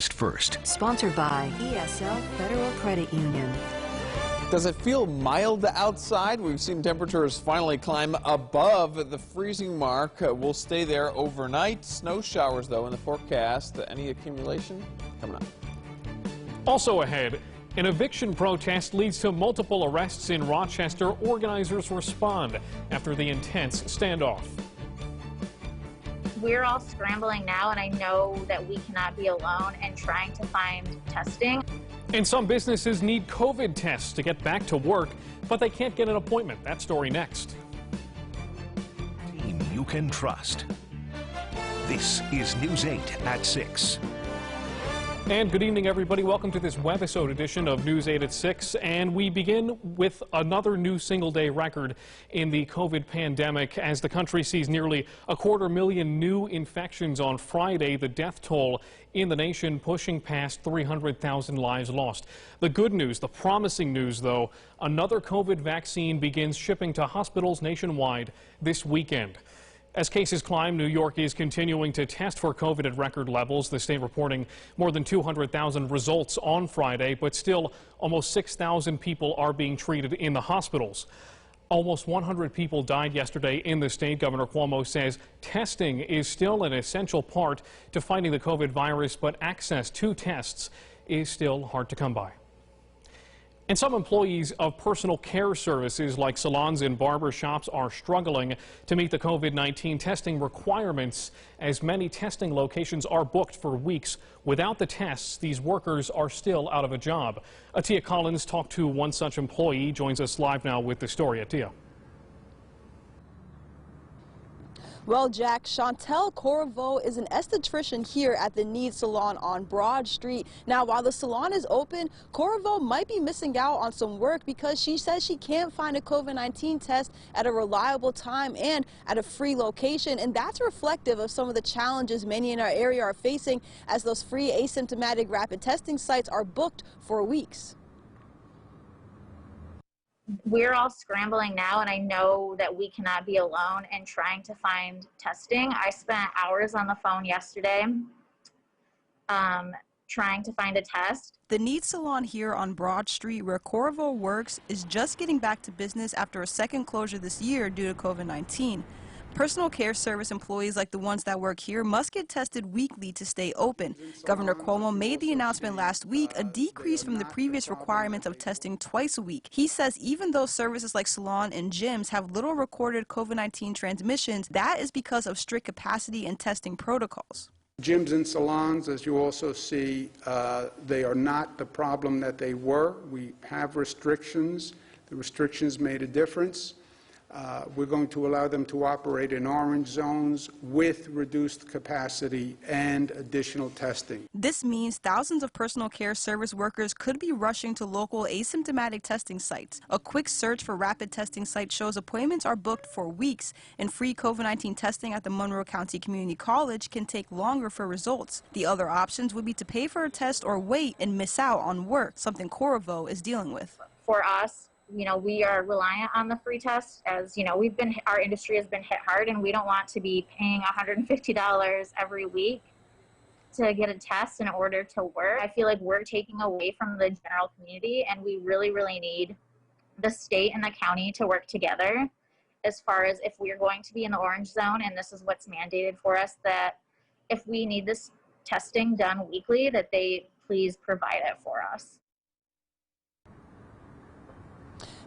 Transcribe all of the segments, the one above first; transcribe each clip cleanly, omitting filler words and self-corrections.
First. Sponsored by ESL Federal Credit Union. Does it feel mild outside? We've seen temperatures finally climb above the freezing mark. We'll stay there overnight. Snow showers, though, in the forecast. Any accumulation? Coming up. Also ahead, an eviction protest leads to multiple arrests in Rochester. Organizers respond after the intense standoff. We're all scrambling now, and I know that we cannot be alone in trying to find testing. And some businesses need COVID tests to get back to work, but they can't get an appointment. That story next. Team you can trust. This is News 8 at 6. And good evening, everybody. Welcome to this webisode edition of News 8 at 6. And we begin with another new single-day record in the COVID pandemic as the country sees nearly 250,000 new infections on Friday. The death toll in the nation pushing past 300,000 lives lost. The good news, the promising news, though, another COVID vaccine begins shipping to hospitals nationwide this weekend. As cases climb, New York is continuing to test for COVID at record levels. The state reporting more than 200,000 results on Friday, but still almost 6,000 people are being treated in the hospitals. Almost 100 people died yesterday in the state. Governor Cuomo says testing is still an essential part to fighting the COVID virus, but access to tests is still hard to come by. And some employees of personal care services like salons and barber shops are struggling to meet the COVID-19 testing requirements as many testing locations are booked for weeks. Without the tests, these workers are still out of a job. Atia Collins talked to one such employee, joins us live now with the story. Atia. Well, Jack, Chantel Corriveau is an esthetician here at the Need Salon on Broad Street. Now, while the salon is open, Corriveau might be missing out on some work because she says she can't find a COVID-19 test at a reliable time and at a free location. And that's reflective of some of the challenges many in our area are facing as those free asymptomatic rapid testing sites are booked for weeks. We're all scrambling now, and I know that we cannot be alone in trying to find testing. I spent hours on the phone yesterday trying to find a test. The Need Salon here on Broad Street, where Corriveau works, is just getting back to business after a second closure this year due to COVID-19. Personal care service employees like the ones that work here must get tested weekly to stay open. Governor Cuomo made the announcement last week, a decrease from the previous requirements of testing twice a week. He says even though services like salon and gyms have little recorded COVID-19 transmissions, that is because of strict capacity and testing protocols. Gyms and salons, as you also see, they are not the problem that they were. We have restrictions. The restrictions made a difference. We're going to allow them to operate in orange zones with reduced capacity and additional testing. This means thousands of personal care service workers could be rushing to local asymptomatic testing sites. A quick search for rapid testing sites shows appointments are booked for weeks, and free COVID-19 testing at the Monroe County Community College can take longer for results. The other options would be to pay for a test or wait and miss out on work, something Corriveau is dealing with. For us, you know, we are reliant on the free test, as you know, our industry has been hit hard, and we don't want to be paying $150 every week to get a test in order to work. I feel like we're taking away from the general community, and we really, really need the state and the county to work together as far as if we're going to be in the orange zone, and this is what's mandated for us, that if we need this testing done weekly, that they please provide it for us.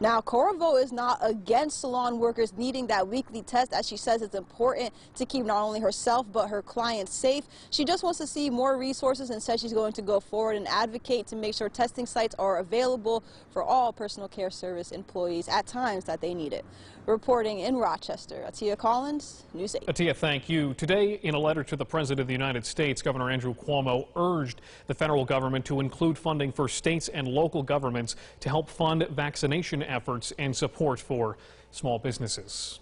Now, Corriveau is not against salon workers needing that weekly test, as she says it's important to keep not only herself but her clients safe. She just wants to see more resources and says she's going to go forward and advocate to make sure testing sites are available for all personal care service employees at times that they need it. Reporting in Rochester, Atia Collins, News 8. Atia, thank you. Today, in a letter to the President of the United States, Governor Andrew Cuomo urged the federal government to include funding for states and local governments to help fund vaccination efforts and support for small businesses.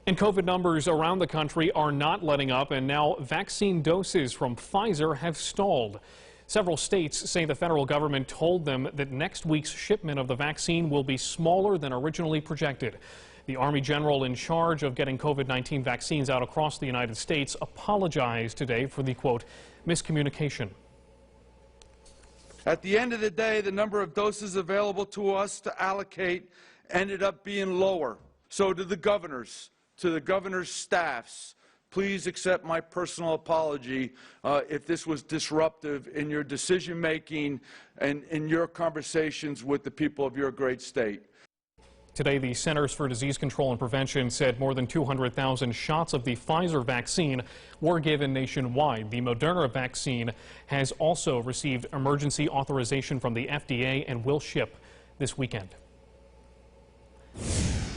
And COVID numbers around the country are not letting up, and now vaccine doses from Pfizer have stalled. Several states say the federal government told them that next week's shipment of the vaccine will be smaller than originally projected. The Army general in charge of getting COVID-19 vaccines out across the United States apologized today for the, quote, miscommunication. At the end of the day, the number of doses available to us to allocate ended up being lower. So to the governors, to the governor's staffs, please accept my personal apology if this was disruptive in your decision-making and in your conversations with the people of your great state. Today, the Centers for Disease Control and Prevention said more than 200,000 shots of the Pfizer vaccine were given nationwide. The Moderna vaccine has also received emergency authorization from the FDA and will ship this weekend.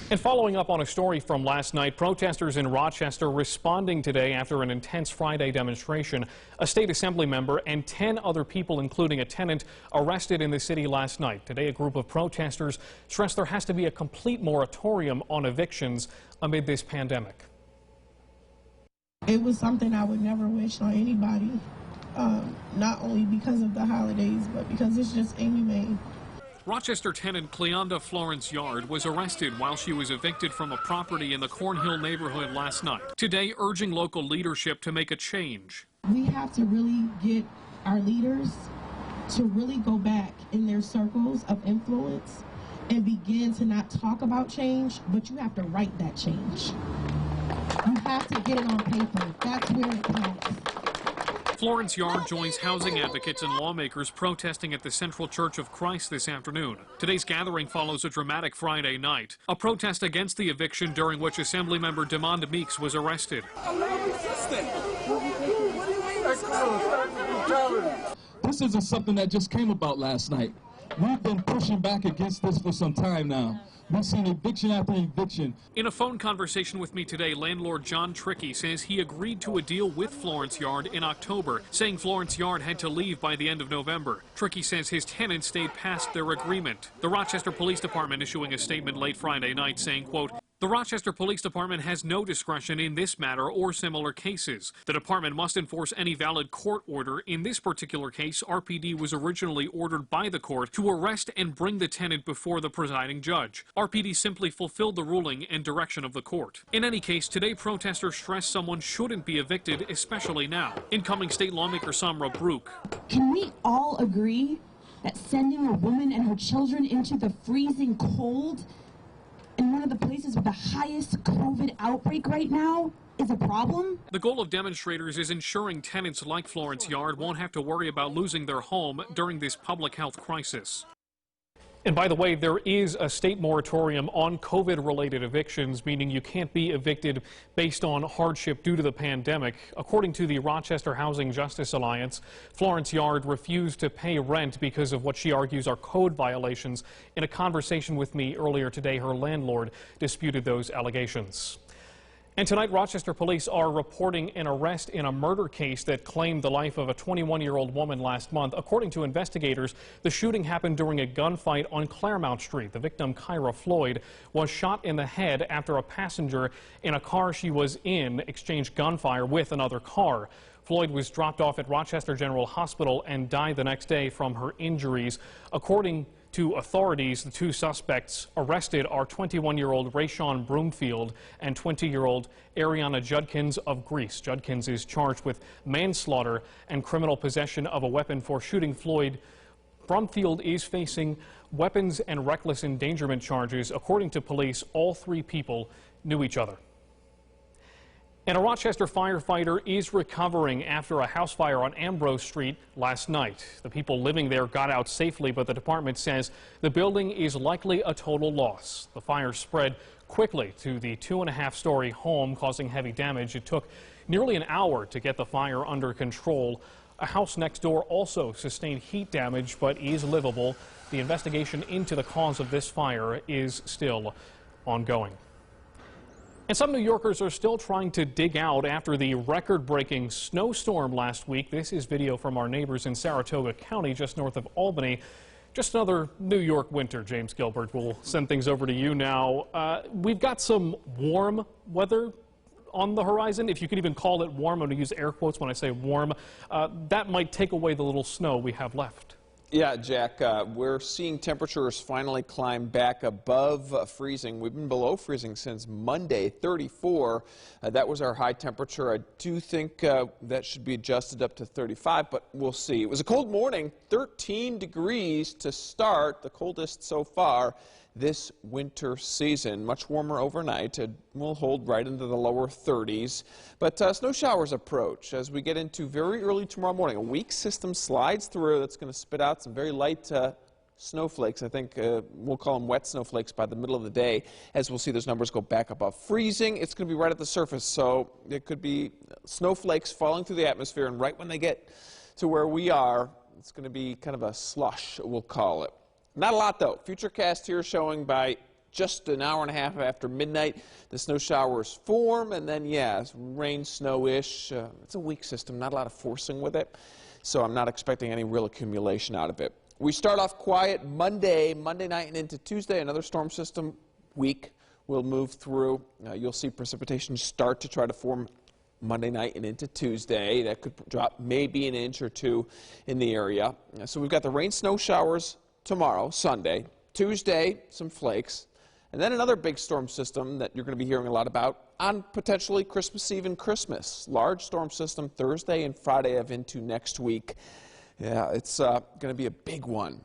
And following up on a story from last night, protesters in Rochester responding today after an intense Friday demonstration. A state assembly member and 10 other people, including a tenant, arrested in the city last night. Today, a group of protesters stressed there has to be a complete moratorium on evictions amid this pandemic. It was something I would never wish on anybody, not only because of the holidays, but because it's just inhumane. Rochester tenant Cleonda Florence Yard was arrested while she was evicted from a property in the Cornhill neighborhood last night. Today, urging local leadership to make a change. We have to really get our leaders to really go back in their circles of influence and begin to not talk about change, but you have to write that change. You have to get it on paper. That's where it counts. Florence Yard joins housing advocates and lawmakers protesting at the Central Church of Christ this afternoon. Today's gathering follows a dramatic Friday night, a protest against the eviction during which Assemblymember DeMond Meeks was arrested. This isn't something that just came about last night. We've been pushing back against this for some time now. We've seen eviction after eviction. In a phone conversation with me today, landlord John Trickey says he agreed to a deal with Florence Yard in October, saying Florence Yard had to leave by the end of November. Trickey says his tenants stayed past their agreement. The Rochester Police Department issuing a statement late Friday night saying, quote, "The Rochester Police Department has no discretion in this matter or similar cases. The department must enforce any valid court order. In this particular case, RPD was originally ordered by the court to arrest and bring the tenant before the presiding judge. RPD simply fulfilled the ruling and direction of the court. In any case, today protesters stress someone shouldn't be evicted, especially now." Incoming state lawmaker Samra Brook. Can we all agree that sending a woman and her children into the freezing cold in one of the places with the highest COVID outbreak right now is a problem? The goal of demonstrators is ensuring tenants like Florence Yard won't have to worry about losing their home during this public health crisis. And by the way, there is a state moratorium on COVID-related evictions, meaning you can't be evicted based on hardship due to the pandemic. According to the Rochester Housing Justice Alliance, Florence Yard refused to pay rent because of what she argues are code violations. In a conversation with me earlier today, her landlord disputed those allegations. And tonight, Rochester police are reporting an arrest in a murder case that claimed the life of a 21-year-old woman last month. According to investigators, the shooting happened during a gunfight on Claremont Street. The victim, Kyra Floyd, was shot in the head after a passenger in a car she was in exchanged gunfire with another car. Floyd was dropped off at Rochester General Hospital and died the next day from her injuries. According to authorities, the two suspects arrested are 21-year-old Rayshawn Broomfield and 20-year-old Ariana Judkins of Greece. Judkins is charged with manslaughter and criminal possession of a weapon for shooting Floyd. Broomfield is facing weapons and reckless endangerment charges. According to police, all three people knew each other. And a Rochester firefighter is recovering after a house fire on Ambrose Street last night. The people living there got out safely, but the department says the building is likely a total loss. The fire spread quickly to the 2.5-story home, causing heavy damage. It took nearly an hour to get the fire under control. A house next door also sustained heat damage, but is livable. The investigation into the cause of this fire is still ongoing. And some New Yorkers are still trying to dig out after the record-breaking snowstorm last week. This is video from our neighbors in Saratoga County, just north of Albany. Just another New York winter. James Gilbert will send things over to you now. We've got some warm weather on the horizon, if you could even call it warm. I'm going to use air quotes when I say warm. That might take away the little snow we have left. Yeah, Jack, we're seeing temperatures finally climb back above freezing. We've been below freezing since Monday, 34. That was our high temperature. I do think that should be adjusted up to 35, but we'll see. It was a cold morning, 13 degrees to start, the coldest so far this winter season. Much warmer overnight. It will hold right into the lower 30s. But snow showers approach as we get into very early tomorrow morning. A weak system slides through that's going to spit out some very light snowflakes. I think we'll call them wet snowflakes by the middle of the day. As we'll see those numbers go back above freezing, it's going to be right at the surface. So it could be snowflakes falling through the atmosphere, and right when they get to where we are, it's going to be kind of a slush, we'll call it. Not a lot, though. Futurecast here showing by just an hour and a half after midnight, the snow showers form, and then, yeah, rain, snow-ish. It's a weak system, not a lot of forcing with it, so I'm not expecting any real accumulation out of it. We start off quiet Monday night and into Tuesday. Another storm system week will move through. You'll see precipitation start to try to form Monday night and into Tuesday. That could drop maybe an inch or two in the area. So we've got the rain, snow showers tomorrow, Sunday. Tuesday, some flakes. And then another big storm system that you're going to be hearing a lot about on potentially Christmas Eve and Christmas. Large storm system Thursday and Friday of into next week. Yeah, it's going to be a big one.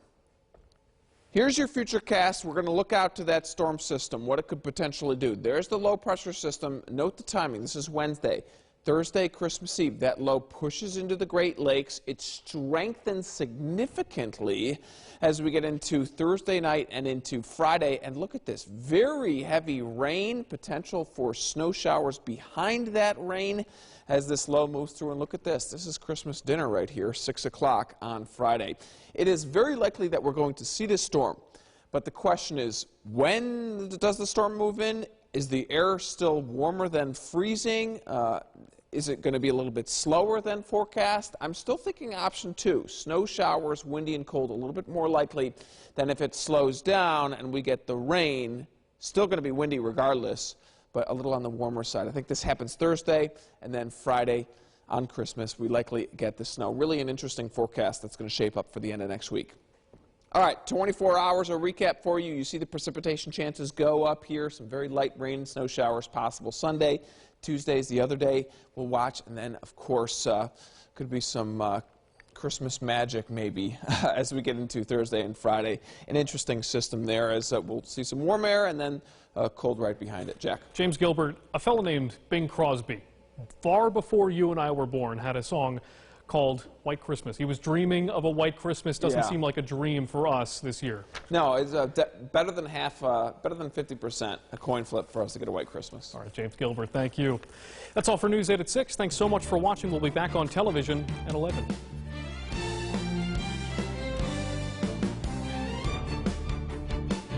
Here's your Futurecast. We're going to look out to that storm system, what it could potentially do. There's the low pressure system. Note the timing. This is Wednesday. Thursday, Christmas Eve, that low pushes into the Great Lakes. It strengthens significantly as we get into Thursday night and into Friday. And look at this, very heavy rain, potential for snow showers behind that rain as this low moves through. And look at this, this is Christmas dinner right here, 6 o'clock on Friday. It is very likely that we're going to see this storm. But the question is, when does the storm move in? Is the air still warmer than freezing? Is it going to be a little bit slower than forecast? I'm still thinking option 2. Snow showers, windy and cold, a little bit more likely than if it slows down and we get the rain. Still going to be windy regardless, but a little on the warmer side. I think this happens Thursday, and then Friday on Christmas we likely get the snow. Really an interesting forecast that's going to shape up for the end of next week. All right, 24 hours, a recap for you. You see the precipitation chances go up here. Some very light rain and snow showers possible Sunday. Tuesday's the other day we'll watch. And then, of course, could be some Christmas magic maybe as we get into Thursday and Friday. An interesting system there as we'll see some warm air and then cold right behind it. Jack. James Gilbert, a fellow named Bing Crosby, far before you and I were born, had a song called White Christmas. He was dreaming of a white Christmas. Doesn't seem like a dream for us this year. No, it's better than 50%, a coin flip for us to get a white Christmas. All right, James Gilbert, thank you. That's all for News 8 at 6. Thanks so much for watching. We'll be back on television at 11.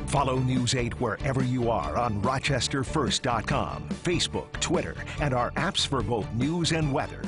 Follow News 8 wherever you are on RochesterFirst.com, Facebook, Twitter, and our apps for both news and weather.